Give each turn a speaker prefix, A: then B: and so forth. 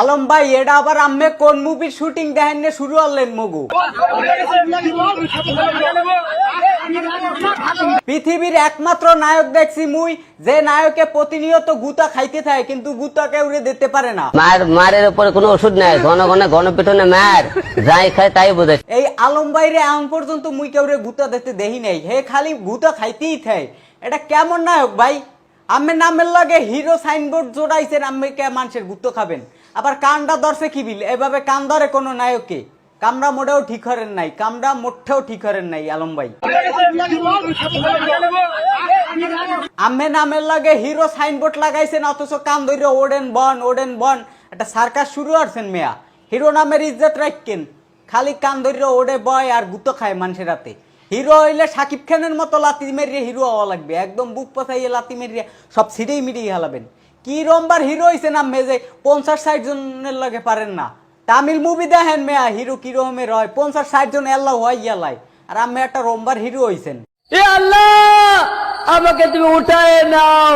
A: আলম ভাই এটা আবার আম্মে কোন মুভির শুটিং দেখেন না শুরু করলেন মগু? পৃথিবীর একমাত্র নায়ক দেখছি মুই যে নায়কে প্রতিনিয়ত গুতা খাইতে থাকে কিন্তু গুতা কেউ দিতে পারে না।
B: মারের উপরে কোনো ওষুধ নাই, ঘন ঘন গণপিটনে মার, যাই খায় তাই বোঝে।
A: এই আলম ভাইরে এখন পর্যন্ত মুই কেউ গুতা দিতে দেখি নাই, হে খালি গুতা খাইতেই থাকে। এটা কেমন নায়ক ভাই? আম্মে নামের লাগে হিরো সাইনবোর্ড জোড়াইছেন, আম্মে কে মানুষের গুতো খাবেন? আবার কানটা ধরছে কি বিল? এভাবে কান ধরে কোনো নায়ককে? কামড়া মোটেও ঠিক করেন নাই, কামড়া মোটেও ঠিক করেন নাই আলম ভাই। আম্মে নামের লাগে হিরো সাইনবোর্ড লাগাইছেন অথচ কান ধরে ওডেন বন একটা সার্কাস শুরু করছেন মেয়া। হিরো নামের ইজ্জত রাখেন, খালি কান ধরে ওডে বয় আর গুতো খায় মানুষের হাতে। হিরো হইলে সাকিব খানের মতো লাতি মেরিয়ে হিরো হওয়া লাগবে, একদম বুক পাতাইয়ে লাতি মেরিয়ে সব ছিঁড়েই মিটিয়ে হালাবেন। কি রম্বার হিরো হয়েছেন আম্মে যে 50-60 জনের লাগে পারেন না? তামিল মুভি দেখেন মেয়া, হিরো কি রকমের হয়, 50-60 জন এল্লা হয় ইয়ালাই, আর আম্মে একটা রম্বার হিরো হয়েছেন।
B: আল্লাহ আমাকে তুমি উঠায় নাও।